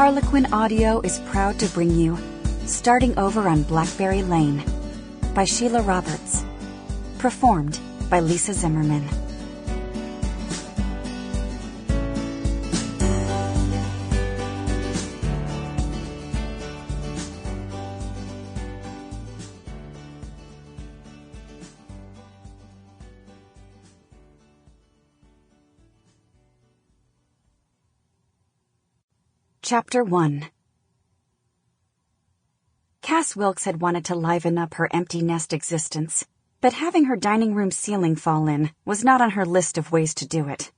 Harlequin Audio is proud to bring you Starting Over on Blackberry Lane by Sheila Roberts. Performed by Lisa Zimmerman. Chapter 1. Cass Wilkes had wanted to liven up her empty nest existence, but having her dining room ceiling fall in was not on her list of ways to do it.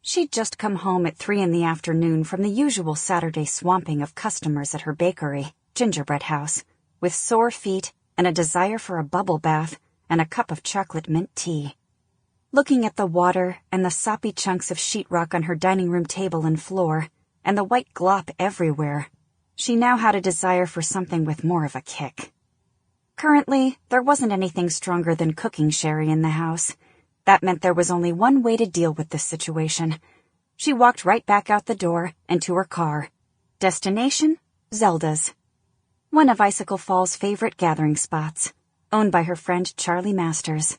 She'd just come home at 3 p.m. from the usual Saturday swamping of customers at her bakery, Gingerbread House, with sore feet and a desire for a bubble bath and a cup of chocolate mint tea. Looking at the water and the soppy chunks of sheetrock on her dining room table and floor, and the white glop everywhere, she now had a desire for something with more of a kick. Currently, there wasn't anything stronger than cooking sherry in the house. That meant there was only one way to deal with this situation. She walked right back out the door and to her car. Destination? Zelda's. One of Icicle Fall's favorite gathering spots, owned by her friend Charlie Masters.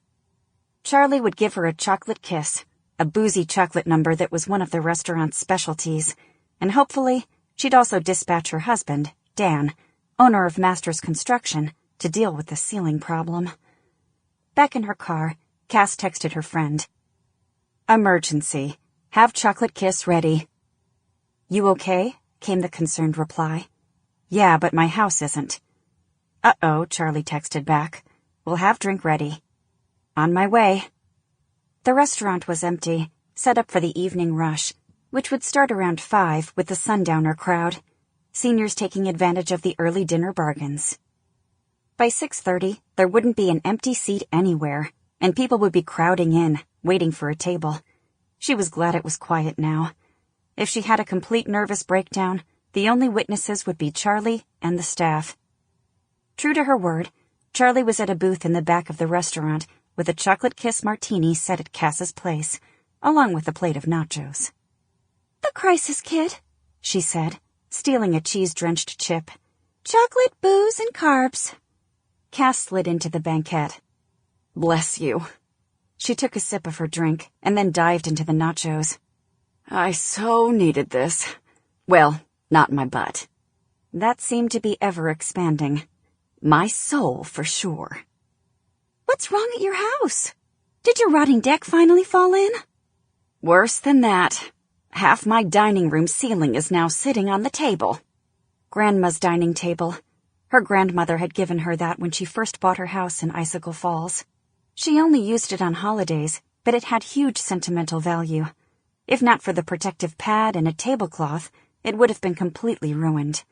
Charlie would give her a chocolate kiss, a boozy chocolate number that was one of the restaurant's specialties, and hopefully she'd also dispatch her husband, Dan, owner of Masters Construction, to deal with the ceiling problem. Back in her car, Cass texted her friend. "Emergency. Have chocolate kiss ready." "You okay?" came the concerned reply. "Yeah, but my house isn't." "Uh-oh," Charlie texted back. "We'll have drink ready." "On my way." The restaurant was empty, set up for the evening rush, which would start around 5 with the sundowner crowd, seniors taking advantage of the early dinner bargains. By 6:30, there wouldn't be an empty seat anywhere, and people would be crowding in, waiting for a table. She was glad it was quiet now. If she had a complete nervous breakdown, the only witnesses would be Charlie and the staff. True to her word, Charlie was at a booth in the back of the restaurant with a chocolate kiss martini set at Cass's place, along with a plate of nachos. "The crisis kit," she said, stealing a cheese-drenched chip. "Chocolate, booze, and carbs." Cass slid into the banquette. "Bless you." She took a sip of her drink and then dived into the nachos. "I so needed this. Well, not my butt." That seemed to be ever-expanding. "My soul, for sure." "What's wrong at your house? Did your rotting deck finally fall in?" "Worse than that. Half my dining room ceiling is now sitting on the table." Grandma's dining table. Her grandmother had given her that when she first bought her house in Icicle Falls. She only used it on holidays, but it had huge sentimental value. If not for the protective pad and a tablecloth, it would have been completely ruined.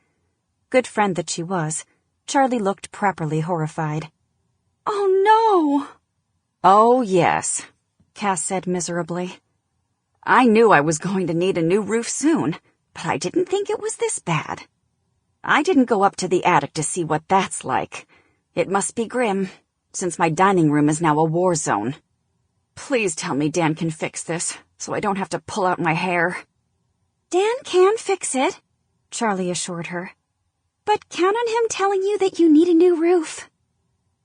Good friend that she was, Charlie looked properly horrified. "Oh, no!" "Oh, yes," Cass said miserably. "I knew I was going to need a new roof soon, but I didn't think it was this bad. I didn't go up to the attic to see what that's like. It must be grim, since my dining room is now a war zone. Please tell me Dan can fix this, so I don't have to pull out my hair." "Dan can fix it," Charlie assured her. "But count on him telling you that you need a new roof."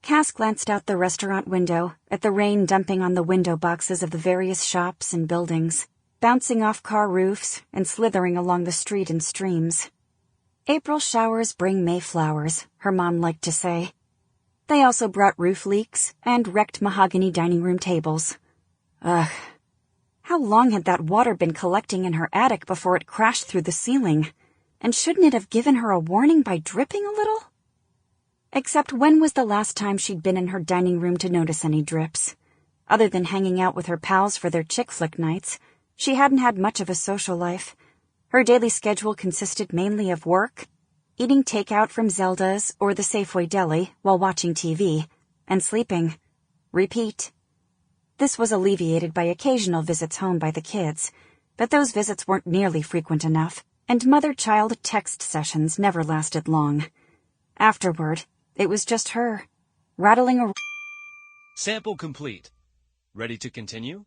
Cass glanced out the restaurant window at the rain dumping on the window boxes of the various shops and buildings, bouncing off car roofs and slithering along the street in streams. April showers bring May flowers, her mom liked to say. They also brought roof leaks and wrecked mahogany dining room tables. Ugh. How long had that water been collecting in her attic before it crashed through the ceiling? And shouldn't it have given her a warning by dripping a little? Except when was the last time she'd been in her dining room to notice any drips? Other than hanging out with her pals for their chick flick nights, she hadn't had much of a social life. Her daily schedule consisted mainly of work, eating takeout from Zelda's or the Safeway deli while watching TV, and sleeping. Repeat. This was alleviated by occasional visits home by the kids, but those visits weren't nearly frequent enough, and mother-child text sessions never lasted long. Afterward, it was just her, rattling a... Sample complete. Ready to continue?